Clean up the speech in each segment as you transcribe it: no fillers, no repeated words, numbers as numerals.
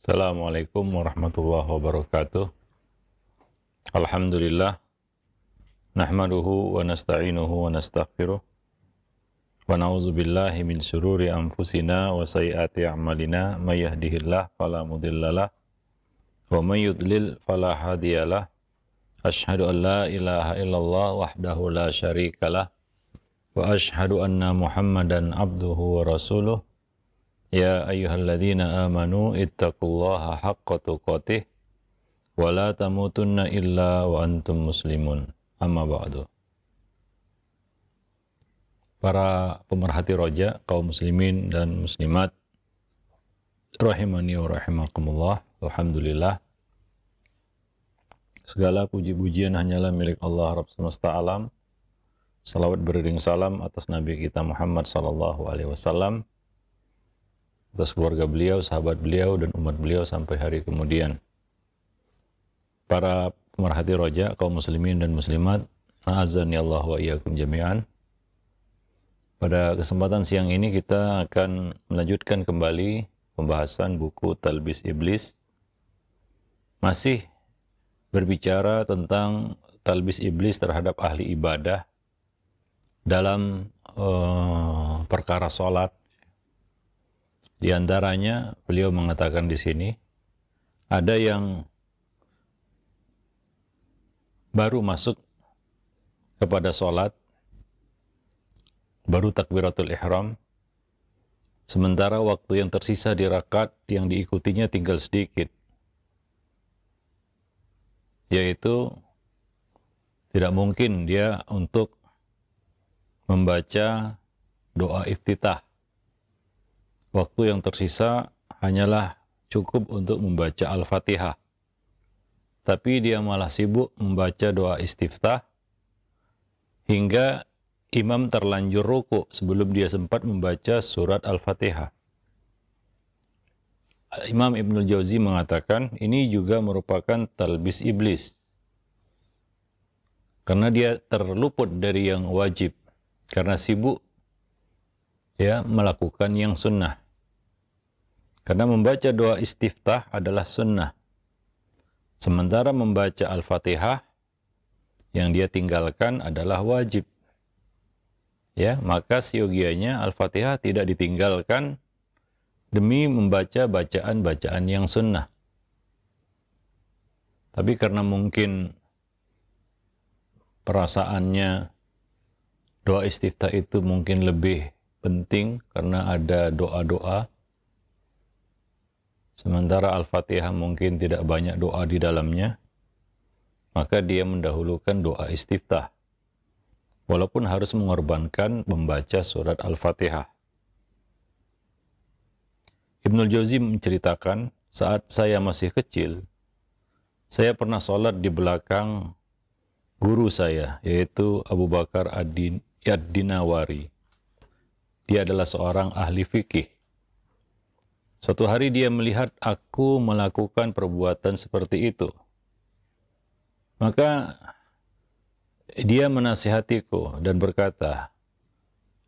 Assalamualaikum warahmatullahi wabarakatuh. Alhamdulillah, nahmaduhu wa nasta'inuhu wa nastaghfiruh wa na'udzu billahi min syururi anfusina wa sayyiati a'malina may yahdihillahu fala mudhillalah wa may yudlil fala hadiyalah. Asyhadu an la ilaha illallah wahdahu la syarikalah wa asyhadu anna Muhammadan abduhu wa rasuluh. Ya ayyuhalladzina amanu ittaqullaha haqqa tuqatih wa la tamutunna illa wa antum muslimun. Amma ba'du. Para pemerhati roja, kaum muslimin dan muslimat rahimani wa rahimakumullah. Alhamdulillah, segala puji-pujian hanyalah milik Allah Rabb semesta alam. Salawat beriring salam atas Nabi kita Muhammad sallallahu alaihi wasallam, atas keluarga beliau, sahabat beliau, dan umat beliau sampai hari kemudian. Para pemerhati roja, kaum muslimin dan muslimat, a'azzani Allah wa iyyakum jami'an. Pada kesempatan siang ini kita akan melanjutkan kembali pembahasan buku Talbis Iblis. Masih berbicara tentang talbis iblis terhadap ahli ibadah dalam perkara sholat. Di antaranya beliau mengatakan di sini ada yang baru masuk kepada sholat, baru takbiratul ihram, sementara waktu yang tersisa di rakaat yang diikutinya tinggal sedikit, yaitu tidak mungkin dia untuk membaca doa iftitah. Waktu yang tersisa hanyalah cukup untuk membaca Al-Fatihah. Tapi dia malah sibuk membaca doa istiftah hingga imam terlanjur ruku sebelum dia sempat membaca surat Al-Fatihah. Imam Ibnul Jauzi mengatakan ini juga merupakan talbis iblis, karena dia terluput dari yang wajib karena sibuk melakukan yang sunnah. Karena membaca doa istiftah adalah sunnah, sementara membaca Al-Fatihah yang dia tinggalkan adalah wajib. Maka siogianya Al-Fatihah tidak ditinggalkan demi membaca bacaan-bacaan yang sunnah. Tapi karena mungkin perasaannya doa istiftah itu mungkin lebih penting karena ada doa-doa, sementara Al-Fatihah mungkin tidak banyak doa di dalamnya, maka dia mendahulukan doa istiftah, walaupun harus mengorbankan membaca surat Al-Fatihah. Ibnul Jauzi menceritakan, saat saya masih kecil, saya pernah sholat di belakang guru saya, yaitu Abu Bakar ad-Dinawari. Dia adalah seorang ahli fikih. Suatu hari dia melihat aku melakukan perbuatan seperti itu. Maka dia menasihatiku dan berkata,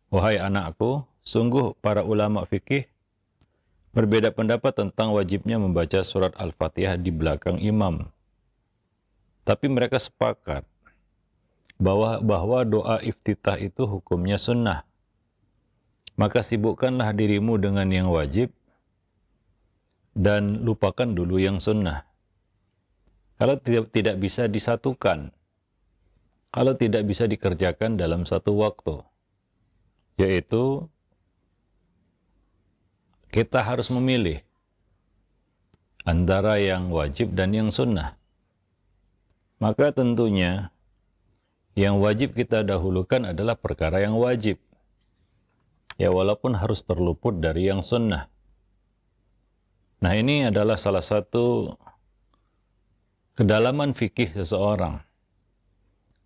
"Wahai anakku, sungguh para ulama fikih berbeda pendapat tentang wajibnya membaca surat Al-Fatihah di belakang imam. Tapi mereka sepakat bahwa doa iftitah itu hukumnya sunnah. Maka sibukkanlah dirimu dengan yang wajib dan lupakan dulu yang sunnah. Kalau tidak bisa disatukan, kalau tidak bisa dikerjakan dalam satu waktu, yaitu kita harus memilih antara yang wajib dan yang sunnah. Maka tentunya yang wajib kita dahulukan adalah perkara yang wajib, walaupun harus terluput dari yang sunnah. Nah, ini adalah salah satu kedalaman fikih seseorang,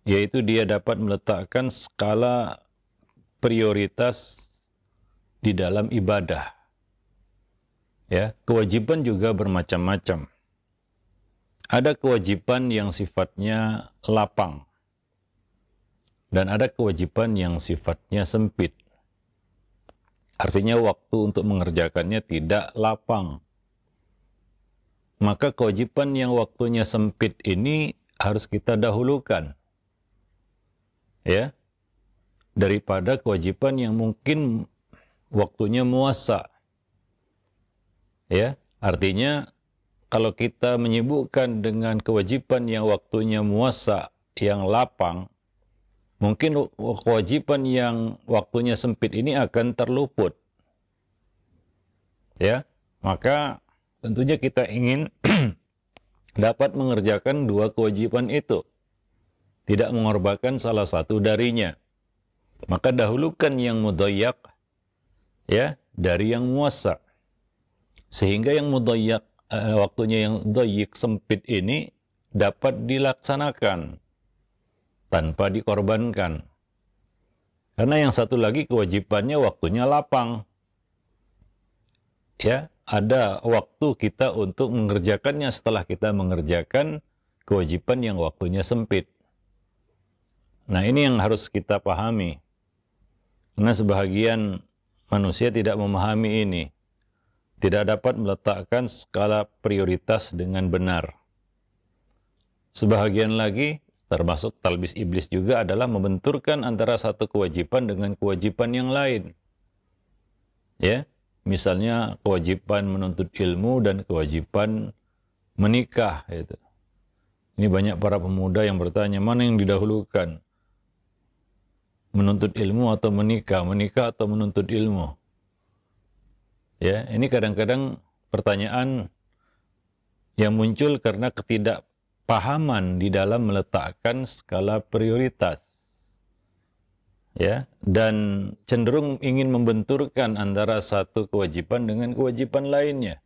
yaitu dia dapat meletakkan skala prioritas di dalam ibadah. Kewajiban juga bermacam-macam. Ada kewajiban yang sifatnya lapang, dan ada kewajiban yang sifatnya sempit. Artinya waktu untuk mengerjakannya tidak lapang. maka kewajiban yang waktunya sempit ini harus kita dahulukan, ya, daripada kewajiban yang mungkin waktunya muasa. Ya, artinya kalau kita menyibukkan dengan kewajiban yang waktunya muasa, yang lapang, mungkin kewajiban yang waktunya sempit ini akan terluput. Ya, maka tentunya kita ingin dapat mengerjakan dua kewajiban itu, tidak mengorbankan salah satu darinya. Maka dahulukan yang mudayyak, ya, dari yang muasa, sehingga yang mudayyak, waktunya yang dayik, sempit ini dapat dilaksanakan tanpa dikorbankan. Karena yang satu lagi kewajibannya waktunya lapang. Ya, ada waktu kita untuk mengerjakannya setelah kita mengerjakan kewajiban yang waktunya sempit. Nah, ini yang harus kita pahami. Karena sebahagian manusia tidak memahami ini. Tidak dapat meletakkan skala prioritas dengan benar. Sebahagian lagi, termasuk talbis iblis juga, adalah membenturkan antara satu kewajiban dengan kewajiban yang lain. Ya, misalnya kewajiban menuntut ilmu dan kewajiban menikah. Gitu. Ini banyak para pemuda yang bertanya, mana yang didahulukan? Menuntut ilmu atau menikah? Menikah atau menuntut ilmu? Ya, ini kadang-kadang pertanyaan yang muncul karena ketidakpahaman di dalam meletakkan skala prioritas. Ya, dan cenderung ingin membenturkan antara satu kewajiban dengan kewajiban lainnya.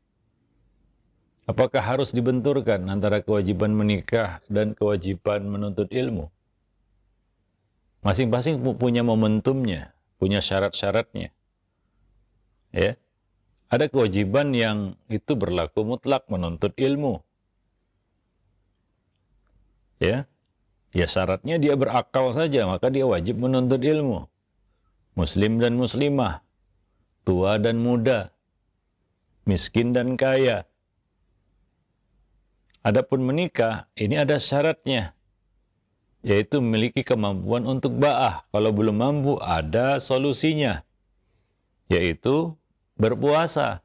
Apakah harus dibenturkan antara kewajiban menikah dan kewajiban menuntut ilmu? Masing-masing punya momentumnya, punya syarat-syaratnya. Ya. Ada kewajiban yang itu berlaku mutlak, menuntut ilmu. Ya. Ya, syaratnya dia berakal saja, maka dia wajib menuntut ilmu. Muslim dan muslimah, tua dan muda, miskin dan kaya. Adapun menikah, ini ada syaratnya, yaitu memiliki kemampuan untuk ba'ah. Kalau belum mampu, ada solusinya, yaitu berpuasa.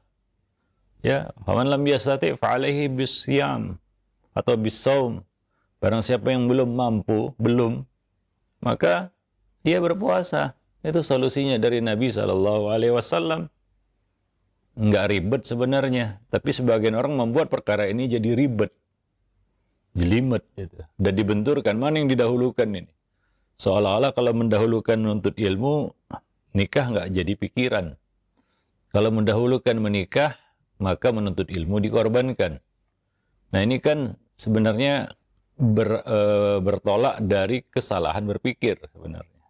Ya, faman lam yastati' fa'alaihi bisyam atau bisaum. Barang siapa yang belum mampu, maka dia berpuasa. Itu solusinya dari Nabi SAW. Enggak ribet sebenarnya, tapi sebagian orang membuat perkara ini jadi ribet, jelimet gitu. Dan dibenturkan, mana yang didahulukan ini? Seolah-olah kalau mendahulukan menuntut ilmu, nikah enggak jadi pikiran. Kalau mendahulukan menikah, maka menuntut ilmu dikorbankan. Nah, ini kan sebenarnya bertolak dari kesalahan berpikir sebenarnya.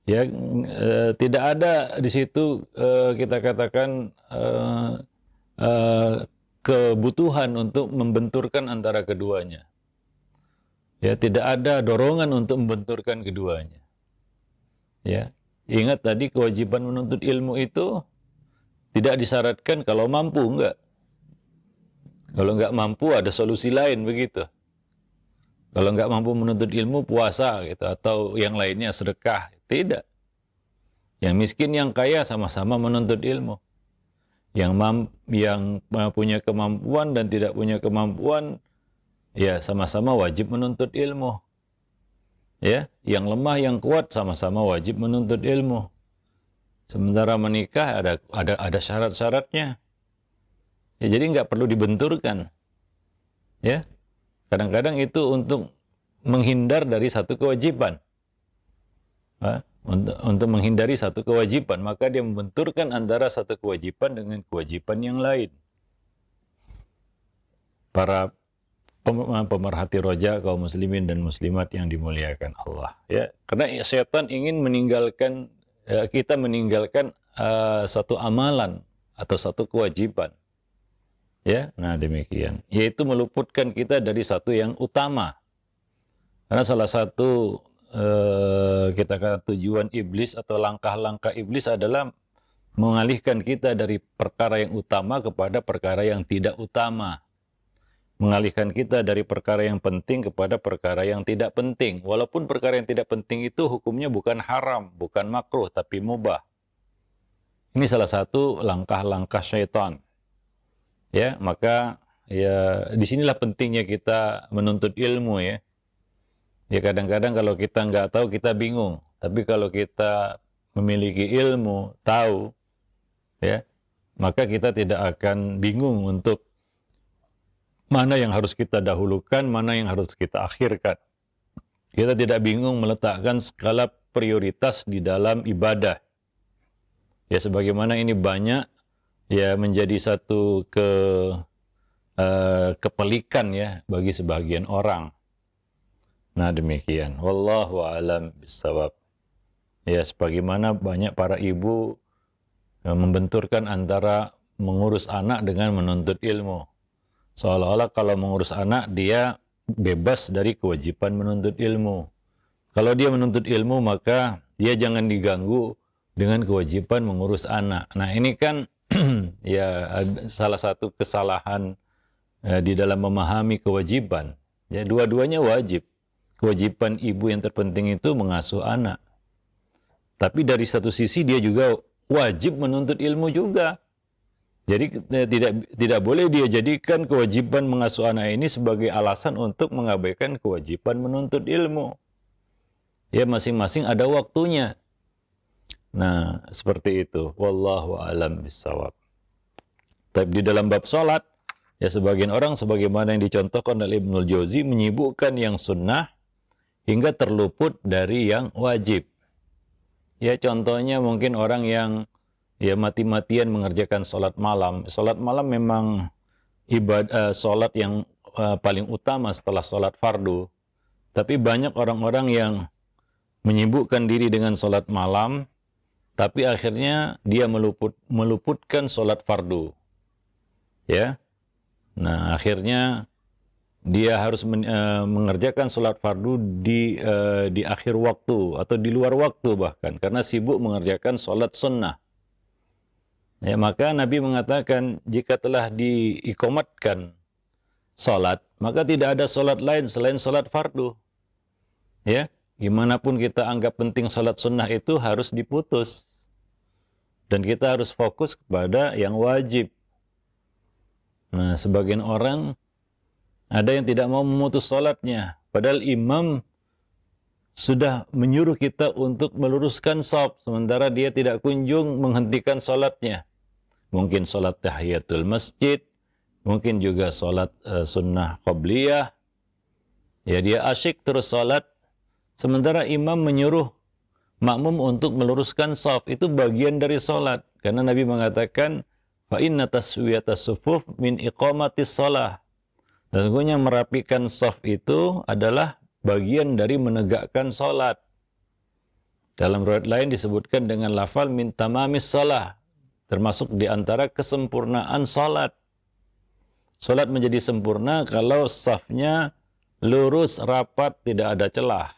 Ya, tidak ada di situ kita katakan kebutuhan untuk membenturkan antara keduanya. Ya, tidak ada dorongan untuk membenturkan keduanya. Ya, ingat tadi kewajiban menuntut ilmu itu tidak disyaratkan kalau mampu, enggak. Kalau enggak mampu ada solusi lain begitu. Kalau enggak mampu menuntut ilmu, puasa gitu, atau yang lainnya sedekah. Tidak. Yang miskin, yang kaya sama-sama menuntut ilmu. Yang punya kemampuan dan tidak punya kemampuan, ya sama-sama wajib menuntut ilmu. Ya, yang lemah, yang kuat sama-sama wajib menuntut ilmu. Sementara menikah ada syarat-syaratnya. Ya, jadi nggak perlu dibenturkan. Ya, kadang-kadang itu untuk menghindar dari satu kewajiban. Untuk menghindari satu kewajiban, maka dia membenturkan antara satu kewajiban dengan kewajiban yang lain. Para pemerhati roja kaum muslimin dan muslimat yang dimuliakan Allah. Ya, karena setan ingin meninggalkan kita meninggalkan satu amalan atau satu kewajiban. Ya, nah demikian. Yaitu meluputkan kita dari satu yang utama. Karena salah satu kita kata tujuan iblis atau langkah-langkah iblis adalah mengalihkan kita dari perkara yang utama kepada perkara yang tidak utama. mengalihkan kita dari perkara yang penting kepada perkara yang tidak penting. Walaupun perkara yang tidak penting itu hukumnya bukan haram, bukan makruh, tapi mubah. Ini salah satu langkah-langkah syaitan. Ya, maka ya disinilah pentingnya kita menuntut ilmu ya. Ya kadang-kadang kalau kita nggak tahu kita bingung. Tapi kalau kita memiliki ilmu, tahu, ya, maka kita tidak akan bingung untuk mana yang harus kita dahulukan, mana yang harus kita akhirkan. Kita tidak bingung meletakkan skala prioritas di dalam ibadah. Ya sebagaimana ini banyak ya menjadi satu kepelikan ya bagi sebagian orang. Nah demikian. Wallahu a'lam bishawab. Ya sebagaimana banyak para ibu membenturkan antara mengurus anak dengan menuntut ilmu. Seolah-olah kalau mengurus anak dia bebas dari kewajiban menuntut ilmu. Kalau dia menuntut ilmu maka dia jangan diganggu dengan kewajiban mengurus anak. Nah ini kan ya salah satu kesalahan di dalam memahami kewajiban. Ya dua-duanya wajib. Kewajiban ibu yang terpenting itu mengasuh anak. Tapi dari satu sisi dia juga wajib menuntut ilmu juga. Jadi tidak boleh dia jadikan kewajiban mengasuh anak ini sebagai alasan untuk mengabaikan kewajiban menuntut ilmu. Ya masing-masing ada waktunya. Nah, seperti itu. Wallahu a'lam bishawab. Tapi di dalam bab salat, ya sebagian orang sebagaimana yang dicontohkan oleh Ibnul Jauzi menyibukkan yang sunnah hingga terluput dari yang wajib. Ya contohnya mungkin orang yang ya mati-matian mengerjakan sholat malam. Sholat malam memang sholat yang paling utama setelah sholat fardu. Tapi banyak orang-orang yang menyibukkan diri dengan sholat malam, tapi akhirnya dia meluputkan sholat fardu. Ya, nah akhirnya dia harus mengerjakan sholat fardu di akhir waktu atau di luar waktu bahkan karena sibuk mengerjakan sholat sunnah. Ya, maka Nabi mengatakan jika telah diikomatkan sholat, maka tidak ada sholat lain selain sholat fardu. Ya, gimana pun kita anggap penting sholat sunnah itu harus diputus. Dan kita harus fokus kepada yang wajib. Nah, sebagian orang ada yang tidak mau memutus sholatnya. Padahal imam sudah menyuruh kita untuk meluruskan shaf, sementara dia tidak kunjung menghentikan sholatnya. Mungkin sholat tahiyatul masjid, mungkin juga sholat sunnah qabliyah. Ya dia asyik terus sholat, sementara imam menyuruh makmum untuk meluruskan shaf. Itu bagian dari sholat. Karena Nabi mengatakan, fa inna taswiyatas sufuf min iqamatis shalah. Dan sesungguhnya merapikan shaf itu adalah bagian dari menegakkan sholat. Dalam riwayat lain disebutkan dengan lafal min tamamis shalah. Termasuk di antara kesempurnaan sholat. Sholat menjadi sempurna kalau shafnya lurus, rapat, tidak ada celah.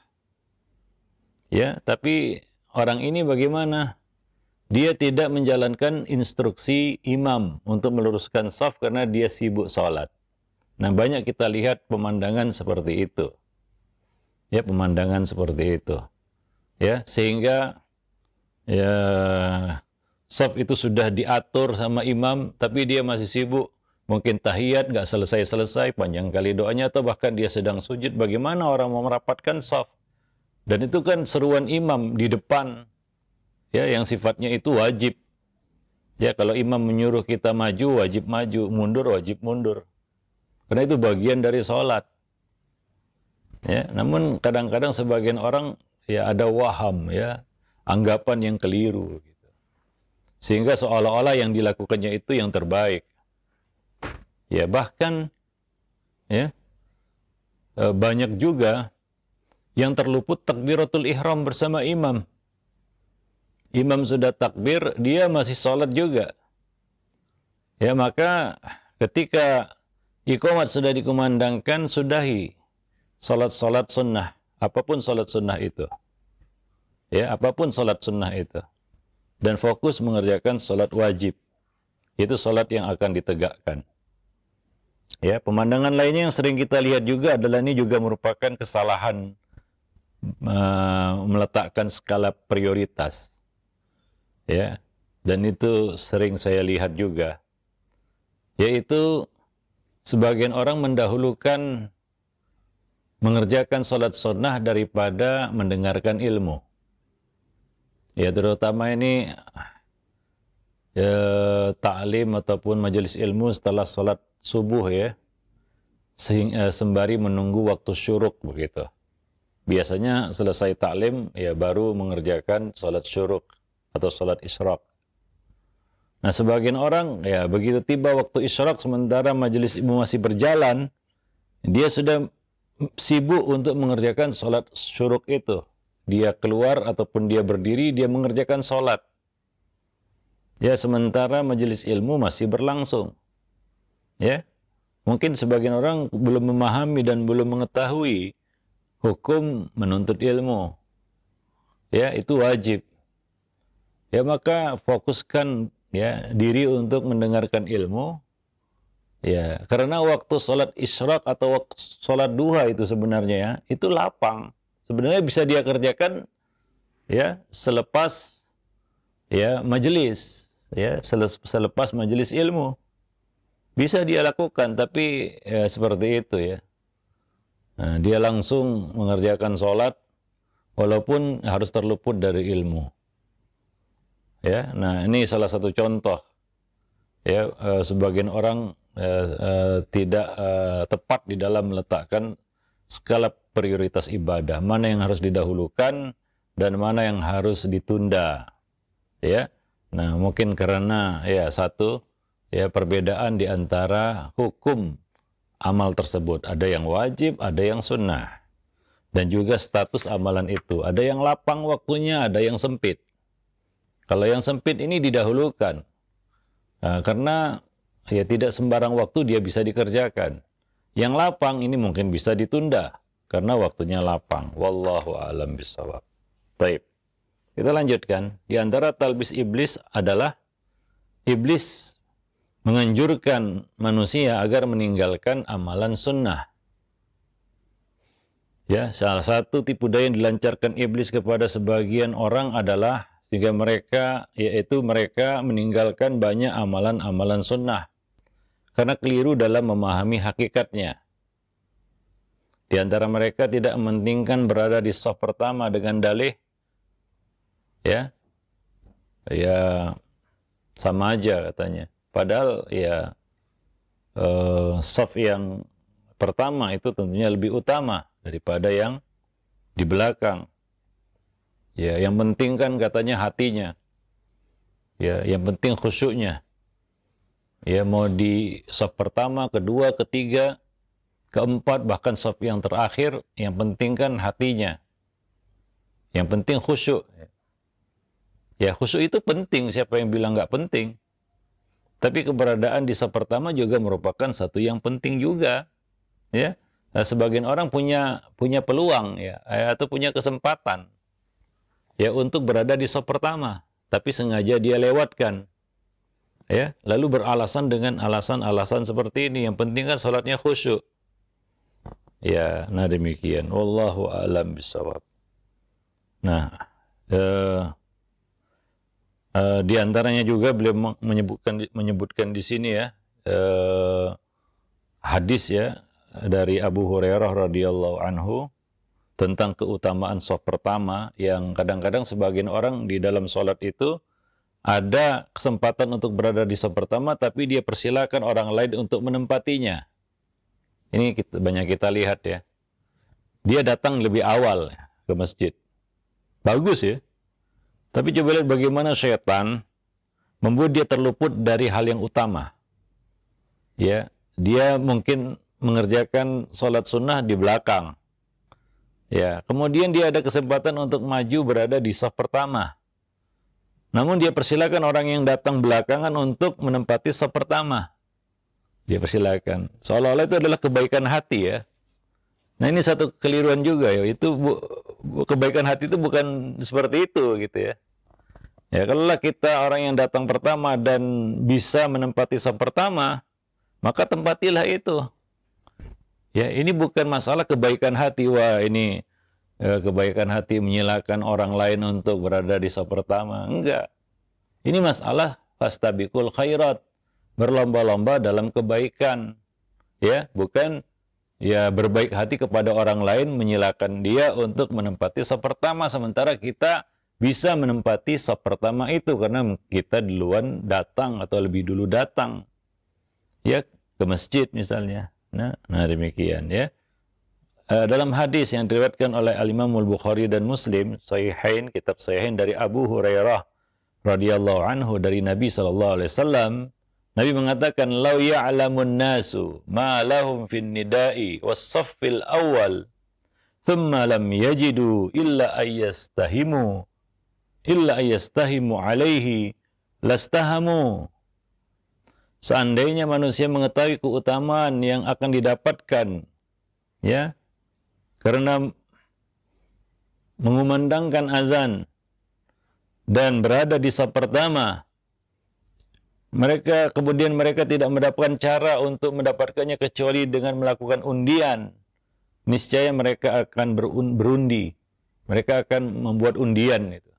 Ya, tapi orang ini bagaimana? Dia tidak menjalankan instruksi imam untuk meluruskan shaf karena dia sibuk sholat. Nah, banyak kita lihat pemandangan seperti itu. Ya, pemandangan seperti itu. Ya, sehingga ya shaf itu sudah diatur sama imam, tapi dia masih sibuk. Mungkin tahiyat nggak selesai-selesai, panjang kali doanya, atau bahkan dia sedang sujud. Bagaimana orang mau merapatkan shaf? Dan itu kan seruan imam di depan, ya, yang sifatnya itu wajib. Ya, kalau imam menyuruh kita maju, wajib maju, mundur, wajib mundur. Karena itu bagian dari sholat. Ya, namun kadang-kadang sebagian orang ya ada waham, ya, anggapan yang keliru. Sehingga seolah-olah yang dilakukannya itu yang terbaik. Ya bahkan ya banyak juga yang terluput takbiratul ihram bersama imam. Imam sudah takbir, dia masih sholat juga. Ya maka ketika iqamat sudah dikumandangkan, sudahi sholat-sholat sunnah. Apapun sholat sunnah itu. Ya apapun sholat sunnah itu. Dan fokus mengerjakan sholat wajib. Itu sholat yang akan ditegakkan. Ya, pemandangan lainnya yang sering kita lihat juga adalah ini juga merupakan kesalahan meletakkan skala prioritas. Ya. Dan itu sering saya lihat juga. Yaitu sebagian orang mendahulukan mengerjakan sholat sunnah daripada mendengarkan ilmu. Ya, terutama ini ta'lim ataupun majelis ilmu setelah sholat subuh ya, sembari menunggu waktu syuruk begitu. Biasanya selesai ta'lim ya baru mengerjakan sholat syuruk atau sholat isyraq. Nah, sebagian orang ya begitu tiba waktu isyraq sementara majelis ilmu masih berjalan, dia sudah sibuk untuk mengerjakan sholat syuruk itu. Dia keluar ataupun dia berdiri, dia mengerjakan sholat. Ya, sementara majelis ilmu masih berlangsung. Ya, mungkin sebagian orang belum memahami dan belum mengetahui hukum menuntut ilmu. Ya, itu wajib. Ya, maka fokuskan ya diri untuk mendengarkan ilmu. Ya, karena waktu sholat isyraq atau waktu sholat duha itu sebenarnya ya, itu lapang. Sebenarnya bisa dia kerjakan ya selepas ya majelis, ya selepas majelis ilmu. Bisa dia lakukan, tapi ya, seperti itu ya. Nah, dia langsung mengerjakan sholat walaupun harus terluput dari ilmu. Ya, nah ini salah satu contoh. Ya, sebagian orang tidak tepat di dalam meletakkan skala prioritas ibadah, mana yang harus didahulukan dan mana yang harus ditunda. Ya, nah mungkin karena ya satu ya perbedaan di antara hukum amal tersebut, ada yang wajib, ada yang sunnah, dan juga status amalan itu, ada yang lapang waktunya, ada yang sempit. Kalau yang sempit ini didahulukan. Nah, karena ya tidak sembarang waktu dia bisa dikerjakan. Yang lapang ini mungkin bisa ditunda karena waktunya lapang. Wallahu a'lam bishawab. Baik. Kita lanjutkan. Di antara talbis iblis adalah iblis menganjurkan manusia agar meninggalkan amalan sunnah. Ya, salah satu tipu daya yang dilancarkan iblis kepada sebagian orang adalah sehingga mereka, yaitu mereka meninggalkan banyak amalan-amalan sunnah karena keliru dalam memahami hakikatnya. Di antara mereka tidak mementingkan berada di saf pertama dengan dalih, ya sama aja katanya. Padahal ya saf yang pertama itu tentunya lebih utama daripada yang di belakang. Ya, yang penting kan katanya hatinya. Ya, yang penting khusyuknya. Ya, mau di saf pertama, kedua, ketiga, keempat, bahkan saf yang terakhir, yang penting kan hatinya. Yang penting khusyuk. Ya, khusyuk itu penting, siapa yang bilang nggak penting? Tapi keberadaan di saf pertama juga merupakan satu yang penting juga. Ya, nah, sebagian orang punya peluang ya, atau punya kesempatan ya untuk berada di saf pertama, tapi sengaja dia lewatkan. Ya, lalu beralasan dengan alasan-alasan seperti ini, yang penting kan salatnya khusyuk. Ya, nah demikian. Wallahu a'lam bishawab. Nah, di antaranya juga beliau menyebutkan di sini ya hadis ya dari Abu Hurairah radhiyallahu anhu tentang keutamaan shaf pertama, yang kadang-kadang sebagian orang di dalam sholat itu ada kesempatan untuk berada di shaf pertama, tapi dia persilakan orang lain untuk menempatinya. Ini banyak kita lihat ya. Dia datang lebih awal ke masjid. Bagus ya. Tapi coba lihat bagaimana syaitan membuat dia terluput dari hal yang utama. Ya, dia mungkin mengerjakan sholat sunnah di belakang. Ya, kemudian dia ada kesempatan untuk maju berada di shaf pertama. Namun dia persilakan orang yang datang belakangan untuk menempati shaf pertama. Dia persilakan. Seolah-olah itu adalah kebaikan hati ya. Nah, ini satu keliruan juga ya. Itu kebaikan hati itu bukan seperti itu gitu ya. Ya, kalau kita orang yang datang pertama dan bisa menempati shaf pertama, maka tempatilah itu. Ya, ini bukan masalah kebaikan hati. Wah, ini kebaikan hati menyilakan orang lain untuk berada di saf pertama. Enggak. Ini masalah fastabiqul khairat. Berlomba-lomba dalam kebaikan. Ya, bukan ya berbaik hati kepada orang lain menyilakan dia untuk menempati saf pertama sementara kita bisa menempati saf pertama itu karena kita duluan datang atau lebih dulu datang. Ya, ke masjid misalnya. Nah demikian ya. Dalam hadis yang diriwayatkan oleh Al-Imam Al-Bukhari dan Muslim, Sahihain, kitab Sahihain dari Abu Hurairah radhiyallahu anhu dari Nabi sallallahu alaihi wasallam, Nabi mengatakan, "Lau ya'lamun nasu ma lahum fin nida'i was-saffil awwal, thumma lam yajidu illa ayyastahimu alaihi lastahamu." Seandainya manusia mengetahui keutamaan yang akan didapatkan ya karena mengumandangkan azan dan berada di saf pertama, kemudian mereka tidak mendapatkan cara untuk mendapatkannya kecuali dengan melakukan undian, niscaya mereka akan berundi. Mereka akan membuat undian itu.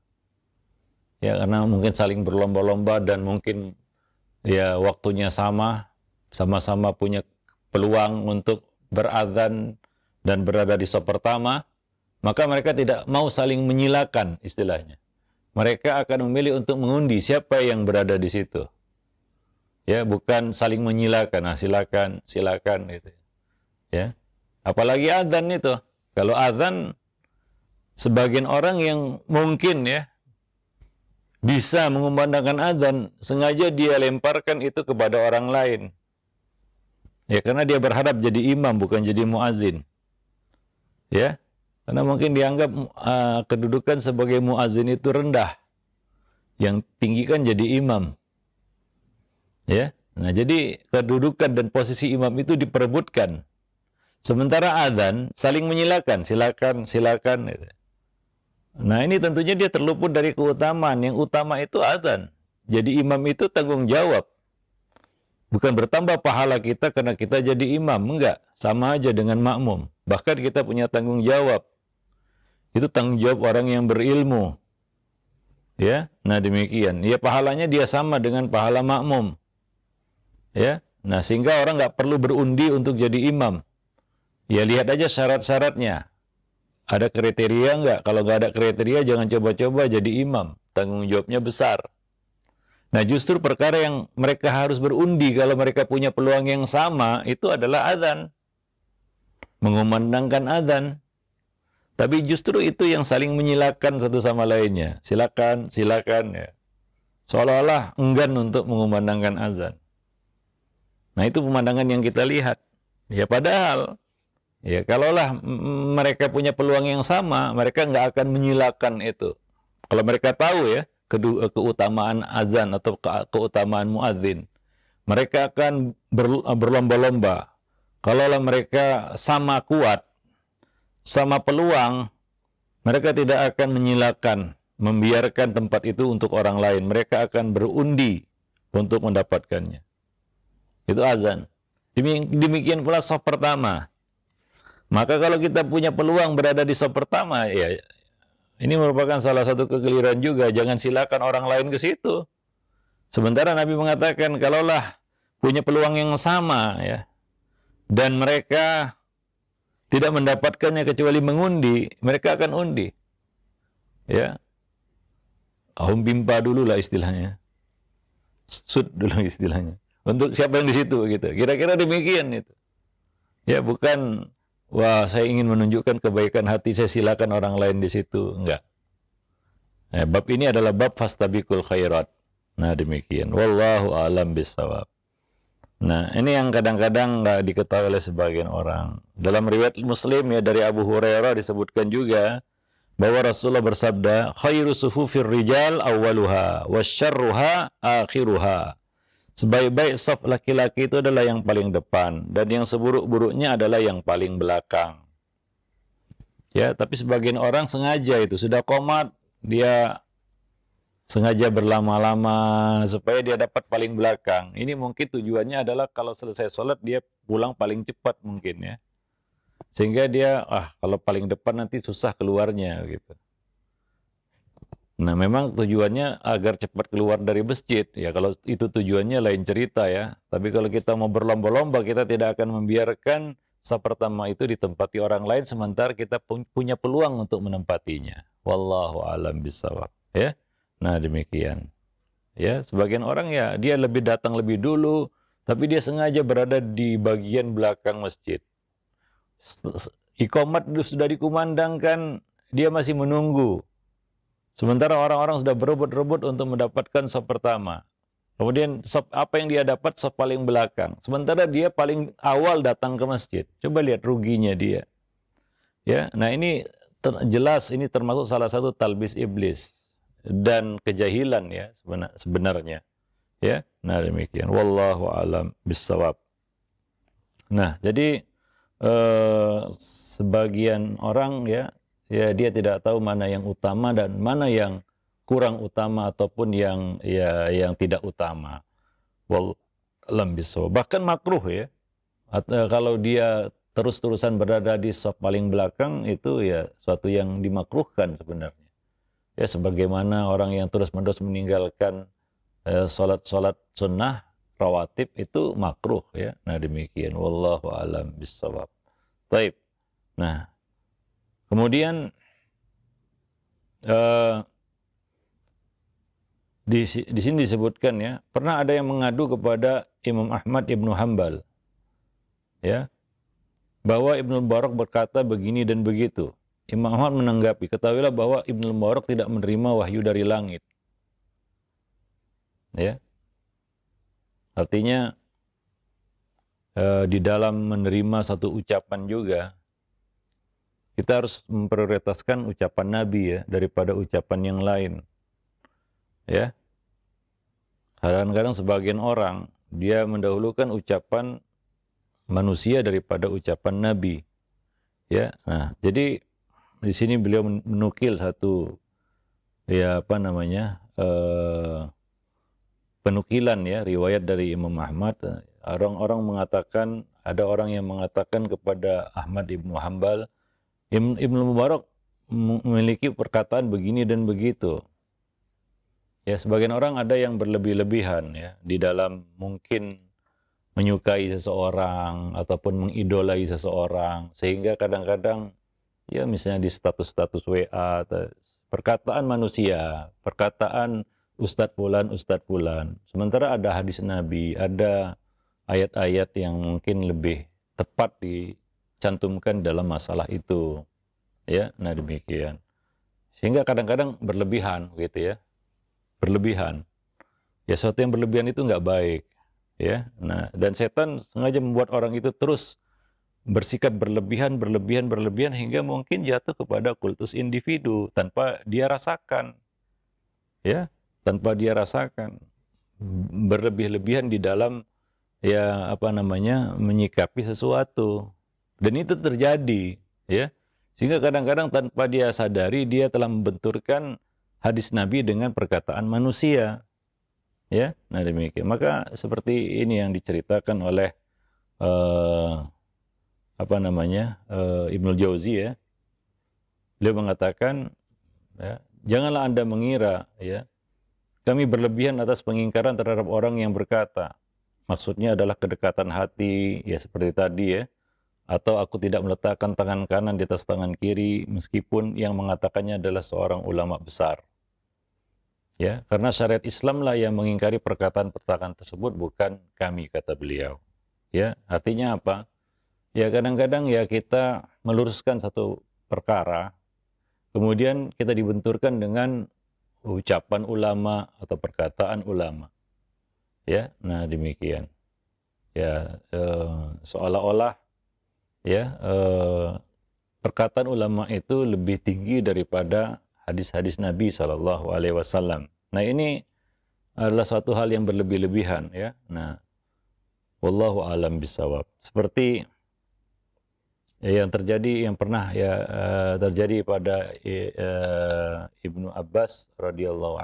Ya, karena mungkin saling berlomba-lomba dan mungkin ya waktunya sama-sama punya peluang untuk berazan dan berada di saf pertama, maka mereka tidak mau saling menyilakan istilahnya. Mereka akan memilih untuk mengundi siapa yang berada di situ. Ya, bukan saling menyilakan, nah, silakan gitu. Ya. Apalagi azan itu. Kalau azan sebagian orang yang mungkin ya bisa mengumandangkan azan, sengaja dia lemparkan itu kepada orang lain. Ya, karena dia berharap jadi imam bukan jadi muazin. Ya, karena mungkin dianggap kedudukan sebagai muazin itu rendah. Yang tinggi kan jadi imam. Ya. Nah, jadi kedudukan dan posisi imam itu diperebutkan. Sementara azan saling menyilakan, silakan gitu. Nah, ini tentunya dia terluput dari keutamaan. Yang utama itu azan. Jadi imam itu tanggung jawab. Bukan bertambah pahala kita karena kita jadi imam, enggak. Sama aja dengan makmum. Bahkan kita punya tanggung jawab. Itu tanggung jawab orang yang berilmu. Ya, nah demikian. Ya, pahalanya dia sama dengan pahala makmum. Ya, nah sehingga orang nggak perlu berundi untuk jadi imam. Ya, lihat aja syarat-syaratnya. Ada kriteria enggak? Kalau nggak ada kriteria, jangan coba-coba jadi imam. Tanggung jawabnya besar. Nah, justru perkara yang mereka harus berundi kalau mereka punya peluang yang sama, itu adalah azan. Mengumandangkan azan. Tapi justru itu yang saling menyilakan satu sama lainnya. Silakan ya. Seolah-olah enggan untuk mengumandangkan azan. Nah, itu pemandangan yang kita lihat. Ya, padahal ya kalaulah mereka punya peluang yang sama, mereka nggak akan menyilakan itu. Kalau mereka tahu ya keutamaan azan atau keutamaan muadzin, mereka akan berlomba-lomba. Kalaulah mereka sama kuat, sama peluang, mereka tidak akan menyilakan, membiarkan tempat itu untuk orang lain. Mereka akan berundi untuk mendapatkannya. Itu azan. Demikian pula saf pertama. Maka kalau kita punya peluang berada di saf pertama, ya ini merupakan salah satu kekeliruan juga. Jangan silakan orang lain ke situ. Sementara Nabi mengatakan, kalaulah punya peluang yang sama, ya, dan mereka tidak mendapatkannya kecuali mengundi, mereka akan undi. Ya, ahum bimpa dulu lah istilahnya. Sud dulu istilahnya. Untuk siapa yang di situ gitu. Kira-kira demikian itu. Ya, bukan wah saya ingin menunjukkan kebaikan hati, saya silakan orang lain di situ. Enggak. Nah, bab ini adalah bab fastabiqul khairat. Nah, demikian. Wallahu a'lam bishawab. Nah, ini yang kadang-kadang enggak diketahui oleh sebagian orang. Dalam riwayat Muslim ya dari Abu Hurairah disebutkan juga bahwa Rasulullah bersabda, khairu sufufir rijal awwaluha wasyarruha akhiruha. Sebaik-baik saf laki-laki itu adalah yang paling depan, dan yang seburuk-buruknya adalah yang paling belakang. Ya, tapi sebagian orang sengaja itu sudah qomat, dia sengaja berlama-lama supaya dia dapat paling belakang. Ini mungkin tujuannya adalah kalau selesai sholat dia pulang paling cepat mungkin ya. Sehingga dia, kalau paling depan nanti susah keluarnya gitu. Nah memang tujuannya agar cepat keluar dari masjid. Ya kalau itu tujuannya lain cerita ya. Tapi kalau kita mau berlomba-lomba, kita tidak akan membiarkan saf pertama itu ditempati orang lain sementara kita punya peluang untuk menempatinya. Wallahu a'lam bishawab. Ya. Nah demikian. Ya, sebagian orang ya dia lebih datang lebih dulu, tapi dia sengaja berada di bagian belakang masjid. Iqamat sudah dikumandangkan, dia masih menunggu. Sementara orang-orang sudah berebut-rebut untuk mendapatkan saf pertama. Kemudian apa yang dia dapat saf paling belakang. Sementara dia paling awal datang ke masjid. Coba lihat ruginya dia. Ya, nah ini jelas ini termasuk salah satu talbis iblis dan kejahilan ya sebenarnya. Ya, nah demikian. Wallahu a'lam bishawab. Nah, jadi sebagian orang ya dia tidak tahu mana yang utama dan mana yang kurang utama ataupun yang tidak utama. Wallahu a'lam bishawab. Bahkan makruh ya. Kalau dia terus-terusan berada di saf paling belakang itu ya suatu yang dimakruhkan sebenarnya. Ya sebagaimana orang yang terus-menerus meninggalkan salat-salat sunnah rawatib itu makruh ya. Nah demikian wallahu a'lam bishawab. Baik. Nah, kemudian di sini disebutkan ya, pernah ada yang mengadu kepada Imam Ahmad Ibnu Hanbal ya, bahwa Ibnu Mubarak berkata begini dan begitu. Imam Ahmad menanggapi, ketahuilah bahwa Ibnu Mubarak tidak menerima wahyu dari langit. Ya. Artinya di dalam menerima satu ucapan juga kita harus memprioritaskan ucapan Nabi ya daripada ucapan yang lain. Ya. Kadang-kadang sebagian orang dia mendahulukan ucapan manusia daripada ucapan Nabi. Ya. Nah, jadi di sini beliau menukil satu penukilan ya riwayat dari Imam Ahmad. Orang-orang mengatakan, ada orang yang mengatakan kepada Ahmad Ibnu Hanbal, Ibnu Mubarak memiliki perkataan begini dan begitu. Ya, sebagian orang ada yang berlebih-lebihan ya di dalam mungkin menyukai seseorang ataupun mengidolai seseorang, sehingga kadang-kadang ya misalnya di status-status WA, perkataan manusia, perkataan Ustadz Fulan. Sementara ada hadis Nabi, ada ayat-ayat yang mungkin lebih tepat dicantumkan dalam masalah itu. Ya, nah demikian. Sehingga kadang-kadang berlebihan gitu ya. Berlebihan. Ya sesuatu yang berlebihan itu nggak baik. Ya, nah dan setan sengaja membuat orang itu terus bersikap berlebihan hingga mungkin jatuh kepada kultus individu tanpa dia rasakan. Ya, tanpa dia rasakan. Berlebih-lebihan di dalam menyikapi sesuatu. Dan itu terjadi, ya. Sehingga kadang-kadang tanpa dia sadari dia telah membenturkan hadis Nabi dengan perkataan manusia. Ya, nah demikian. Maka seperti ini yang diceritakan oleh Ibnul Jauzi ya. Beliau mengatakan ya, janganlah Anda mengira ya kami berlebihan atas pengingkaran terhadap orang yang berkata, maksudnya adalah kedekatan hati ya seperti tadi ya, atau aku tidak meletakkan tangan kanan di atas tangan kiri meskipun yang mengatakannya adalah seorang ulama besar. Ya, karena syariat Islam lah yang mengingkari perkataan-perkataan tersebut, bukan kami, kata beliau. Ya, artinya apa? Ya kadang-kadang ya kita meluruskan satu perkara, kemudian kita dibenturkan dengan ucapan ulama atau perkataan ulama. Ya, nah demikian. Ya, seolah-olah ya perkataan ulama itu lebih tinggi daripada hadis-hadis Nabi SAW. Nah ini adalah suatu hal yang berlebih-lebihan ya. Nah, wallahu a'lam bishawab. Seperti yang terjadi, yang pernah ya terjadi pada Ibnu Abbas radhiyallahu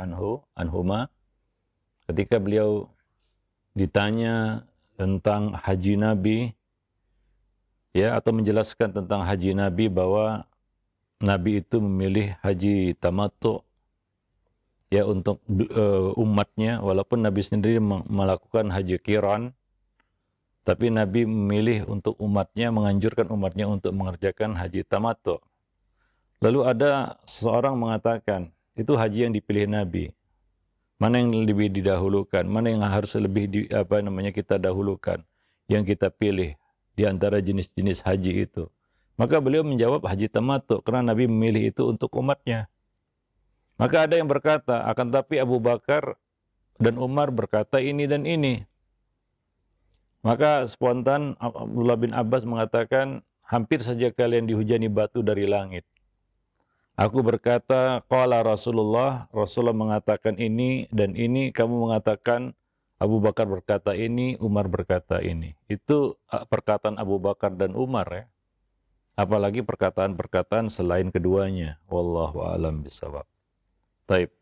anhuma, ketika beliau ditanya tentang haji Nabi, ya, atau menjelaskan tentang haji Nabi, bahwa Nabi itu memilih haji tamattu, ya, untuk umatnya, walaupun Nabi sendiri melakukan haji qiran, tapi Nabi memilih untuk umatnya, menganjurkan umatnya untuk mengerjakan haji tamattu. Lalu ada seseorang mengatakan, itu haji yang dipilih Nabi. Mana yang lebih didahulukan? Mana yang harus lebih kita dahulukan? Yang kita pilih di antara jenis-jenis haji itu. Maka beliau menjawab haji tamattu, karena Nabi memilih itu untuk umatnya. Maka ada yang berkata, akan tapi Abu Bakar dan Umar berkata ini dan ini. Maka spontan Abdullah bin Abbas mengatakan, hampir saja kalian dihujani batu dari langit. Aku berkata, qala Rasulullah, Rasulullah mengatakan ini dan ini, kamu mengatakan, Abu Bakar berkata ini, Umar berkata ini. Itu perkataan Abu Bakar dan Umar, ya. Apalagi perkataan-perkataan selain keduanya. Wallahu a'lam bishawab. Taib.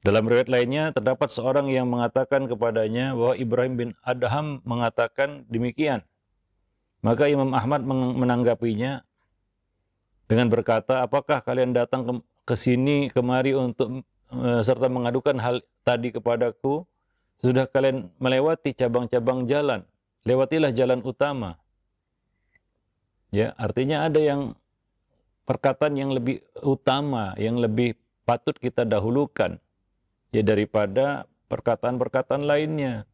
Dalam riwayat lainnya terdapat seorang yang mengatakan kepadanya bahwa Ibrahim bin Adham mengatakan demikian. Maka Imam Ahmad menanggapinya dengan berkata, apakah kalian datang ke sini kemari untuk serta mengadukan hal tadi kepadaku? Sudah kalian melewati cabang-cabang jalan, lewatilah jalan utama. Ya, artinya ada yang perkataan yang lebih utama, yang lebih patut kita dahulukan, ya, daripada perkataan-perkataan lainnya.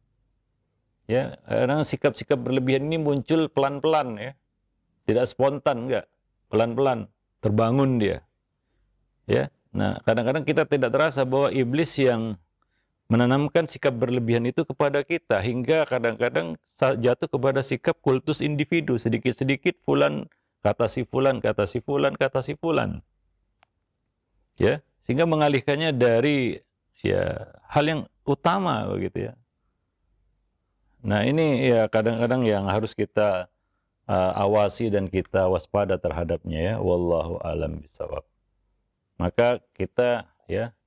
Ya, karena sikap-sikap berlebihan ini muncul pelan-pelan, ya. Tidak spontan, enggak. Pelan-pelan terbangun dia. Ya. Nah, kadang-kadang kita tidak terasa bahwa iblis yang menanamkan sikap berlebihan itu kepada kita, hingga kadang-kadang jatuh kepada sikap kultus individu, sedikit-sedikit fulan kata si fulan, kata si fulan, kata si fulan. Ya, sehingga mengalihkannya dari, ya, hal yang utama begitu, ya. Nah, ini ya kadang-kadang yang harus kita awasi dan kita waspada terhadapnya, ya. Wallahu a'lam bishawab. Maka kita, ya,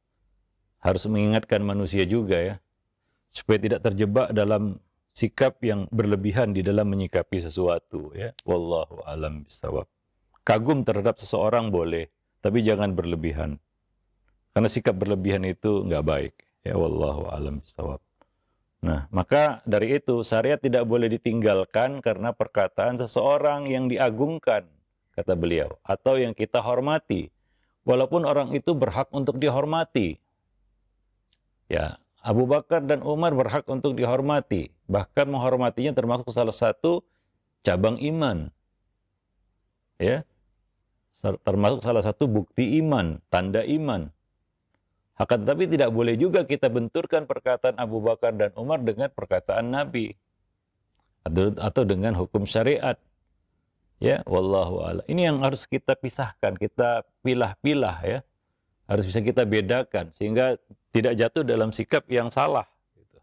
harus mengingatkan manusia juga, ya, supaya tidak terjebak dalam sikap yang berlebihan di dalam menyikapi sesuatu, ya. Wallahu a'lam bishawab. Kagum terhadap seseorang boleh, tapi jangan berlebihan. Karena sikap berlebihan itu enggak baik. Ya, wallahu a'lam bishawab. Nah, maka dari itu syariat tidak boleh ditinggalkan karena perkataan seseorang yang diagungkan, kata beliau, atau yang kita hormati, walaupun orang itu berhak untuk dihormati. Ya, Abu Bakar dan Umar berhak untuk dihormati, bahkan menghormatinya termasuk salah satu cabang iman. Ya, termasuk salah satu bukti iman, tanda iman. Akan tetapi tidak boleh juga kita benturkan perkataan Abu Bakar dan Umar dengan perkataan Nabi atau dengan hukum syariat. Ya, wallahu a'lam. Ini yang harus kita pisahkan, kita pilah-pilah, ya. Harus bisa kita bedakan sehingga tidak jatuh dalam sikap yang salah, gitu.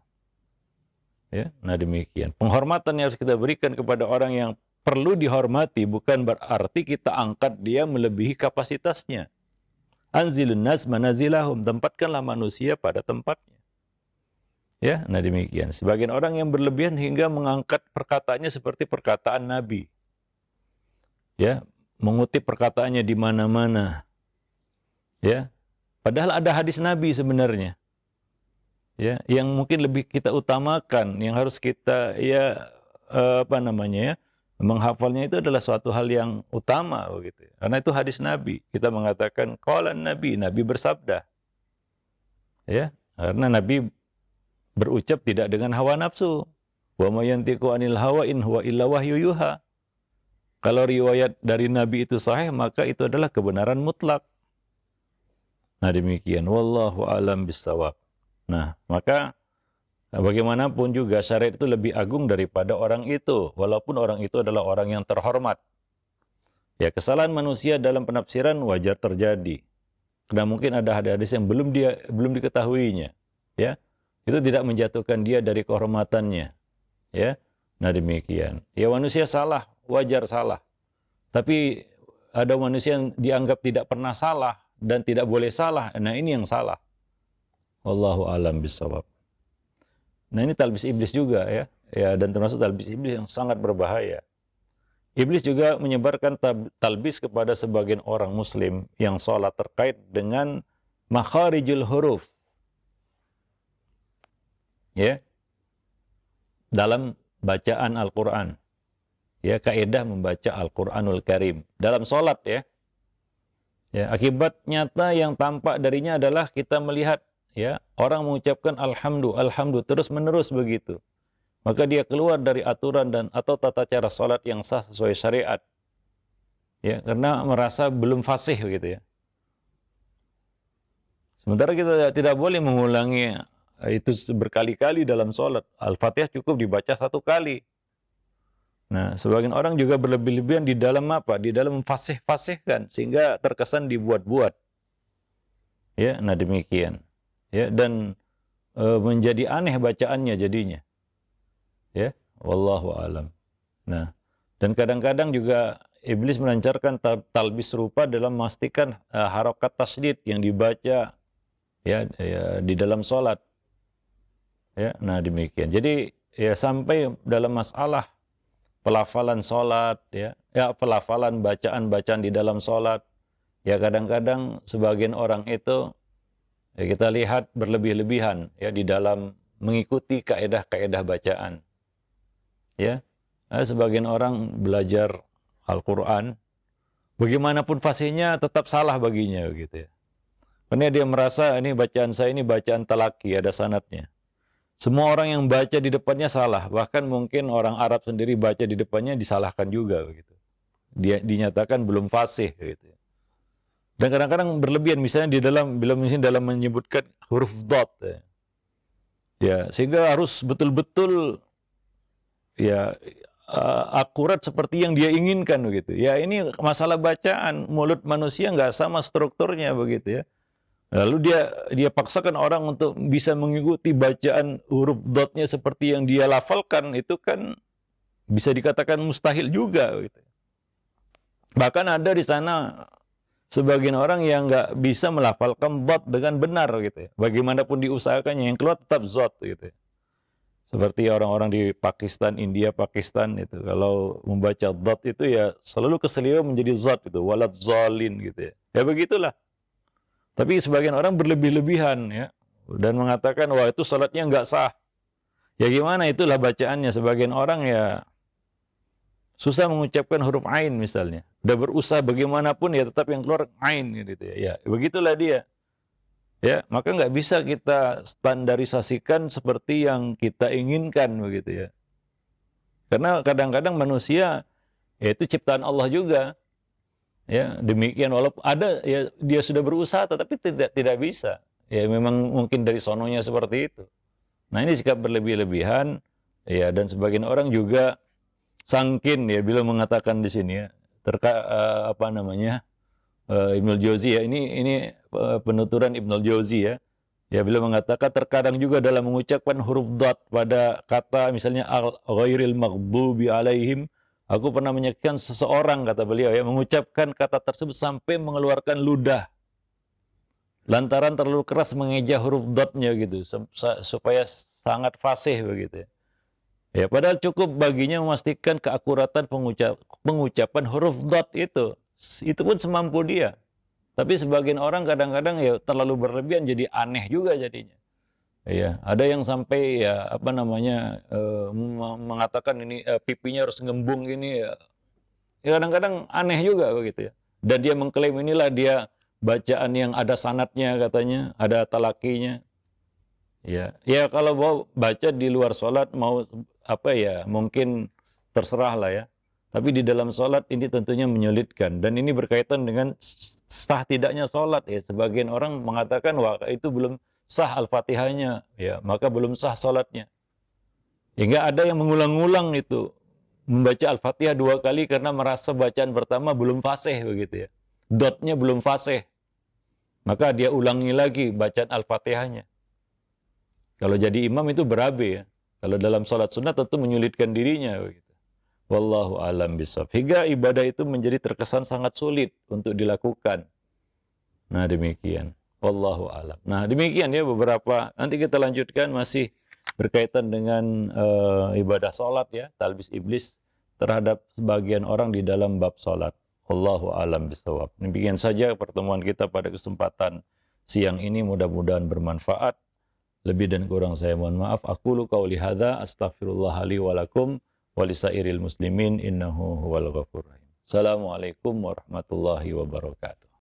Ya, nah demikian. Penghormatan yang harus kita berikan kepada orang yang perlu dihormati bukan berarti kita angkat dia melebihi kapasitasnya. Anzilun nas manazilahum, tempatkanlah manusia pada tempatnya. Ya, nah demikian. Sebagian orang yang berlebihan hingga mengangkat perkataannya seperti perkataan Nabi. Ya, mengutip perkataannya di mana-mana. Ya, padahal ada hadis Nabi sebenarnya. Ya, yang mungkin lebih kita utamakan, yang harus kita, ya, menghafalnya itu adalah suatu hal yang utama begitu. Karena itu hadis Nabi. Kita mengatakan qala Nabi, Nabi bersabda. Ya, karena Nabi berucap tidak dengan hawa nafsu. Wa may yantiqu anil hawa in huwa illa wahyu yuha. Kalau riwayat dari Nabi itu sahih, maka itu adalah kebenaran mutlak. Nah demikian, wallahu a'lam bishawab. Nah, maka bagaimanapun juga syariat itu lebih agung daripada orang itu, walaupun orang itu adalah orang yang terhormat. Ya, kesalahan manusia dalam penafsiran wajar terjadi. Karena mungkin ada hadis yang belum diketahuinya, ya. Itu tidak menjatuhkan dia dari kehormatannya, ya. Nah demikian. Ya, manusia salah, wajar salah. Tapi ada manusia yang dianggap tidak pernah salah dan tidak boleh salah. Nah, ini yang salah. Wallahu alam bisawab. Nah, ini talbis iblis juga ya. Ya, dan termasuk talbis iblis yang sangat berbahaya. Iblis juga menyebarkan talbis kepada sebagian orang muslim yang sholat terkait dengan makharijul huruf. Ya. Dalam bacaan Al-Quran. Ya, kaidah membaca Al-Quranul Karim. Dalam sholat ya. Ya, akibat nyata yang tampak darinya adalah kita melihat ya, orang mengucapkan alhamdu terus menerus begitu. Maka dia keluar dari aturan dan atau tata cara sholat yang sah sesuai syariat. Ya, karena merasa belum fasih gitu ya. Sementara kita tidak boleh mengulangi itu berkali-kali dalam sholat. Al-Fatihah cukup dibaca satu kali. Nah, sebagian orang juga berlebih-lebihan di dalam apa? Di dalam fasih-fasihkan sehingga terkesan dibuat-buat. Ya, nah demikian. Ya, dan menjadi aneh bacaannya jadinya. Ya, wallahu alam. Nah, dan kadang-kadang juga iblis melancarkan talbis serupa dalam memastikan harokat tasydid yang dibaca ya, di dalam sholat. Ya, nah demikian. Jadi ya sampai dalam masalah pelafalan sholat, ya pelafalan bacaan-bacaan di dalam sholat, ya kadang-kadang sebagian orang itu ya kita lihat berlebih-lebihan ya di dalam mengikuti kaedah-kaedah bacaan. Ya, sebagian orang belajar Al-Quran, bagaimanapun fasihnya tetap salah baginya gitu ya. Karena dia merasa ini bacaan saya ini bacaan talaki, ada sanadnya. Semua orang yang baca di depannya salah, bahkan mungkin orang Arab sendiri baca di depannya disalahkan juga begitu. Dia dinyatakan belum fasih gitu. Dan kadang-kadang berlebihan misalnya dalam menyebutkan huruf dot ya, sehingga harus betul-betul ya akurat seperti yang dia inginkan begitu. Ya, ini masalah bacaan, mulut manusia nggak sama strukturnya begitu ya. Lalu dia paksakan orang untuk bisa mengikuti bacaan huruf dotnya seperti yang dia lafalkan, itu kan bisa dikatakan mustahil juga gitu. Bahkan ada di sana sebagian orang yang nggak bisa melafalkan dot dengan benar gitu ya. Bagaimanapun diusahakannya yang keluar tetap zot gitu ya. Seperti orang-orang di Pakistan, India, Pakistan itu kalau membaca dot itu ya selalu keseliu menjadi zot itu, walad zalin gitu ya. Ya begitulah. Tapi sebagian orang berlebih-lebihan ya dan mengatakan wah itu salatnya nggak sah. Ya gimana, itulah bacaannya. Sebagian orang ya susah mengucapkan huruf ain misalnya. Udah berusaha bagaimanapun ya tetap yang keluar ain gitu ya. Ya begitulah dia. Ya, maka nggak bisa kita standarisasikan seperti yang kita inginkan begitu ya. Karena kadang-kadang manusia ya itu ciptaan Allah juga. Ya, demikian walaupun ada ya dia sudah berusaha tetapi tidak bisa. Ya memang mungkin dari sononya seperti itu. Nah, ini sikap berlebih-lebihan ya, dan sebagian orang juga sangkin ya bila mengatakan di sini ya apa namanya? Ibnul Jauzi ya, ini penuturan Ibnul Jauzi ya. Ya bila mengatakan terkadang juga dalam mengucapkan huruf dhat pada kata misalnya ghairil maghdubi alaihim, aku pernah menyaksikan seseorang, kata beliau ya, mengucapkan kata tersebut sampai mengeluarkan ludah lantaran terlalu keras mengeja huruf dhatnya gitu supaya sangat fasih begitu ya. Ya padahal cukup baginya memastikan keakuratan pengucapan huruf dhat itu pun semampu dia. Tapi sebagian orang kadang-kadang ya terlalu berlebihan jadi aneh juga jadinya. Ya, ada yang sampai ya apa namanya mengatakan ini pipinya harus ngembung ini ya. Ya kadang-kadang aneh juga begitu ya. Dan dia mengklaim inilah dia bacaan yang ada sanadnya katanya, ada talakinya. Ya, ya kalau mau baca di luar sholat mau apa ya mungkin terserah lah ya. Tapi di dalam sholat ini tentunya menyulitkan. Dan ini berkaitan dengan sah tidaknya sholat. Ya. Sebagian orang mengatakan, wah itu belum sah Al-Fatihahnya. Ya, maka belum sah sholatnya. Hingga ada yang mengulang-ulang itu. Membaca Al-Fatihah 2 kali karena merasa bacaan pertama belum fasih begitu ya. Dotnya belum fasih. Maka dia ulangi lagi bacaan Al-Fatihahnya. Kalau jadi imam itu berabe ya. Kalau dalam sholat sunnah tentu menyulitkan dirinya begitu. Wallahu alam bisawab. Hingga ibadah itu menjadi terkesan sangat sulit untuk dilakukan. Nah, demikian. Wallahu alam. Nah, demikian ya beberapa. Nanti kita lanjutkan masih berkaitan dengan ibadah salat ya, talbis iblis terhadap sebagian orang di dalam bab salat. Wallahu alam bisawab. Demikian saja pertemuan kita pada kesempatan siang ini, mudah-mudahan bermanfaat. Lebih dan kurang saya mohon maaf. Aqulu qauli hadza astaghfirullah li wa lakum wa lisairil muslimin innahu huwal ghafurur rahim. Assalamualaikum warahmatullahi wabarakatuh.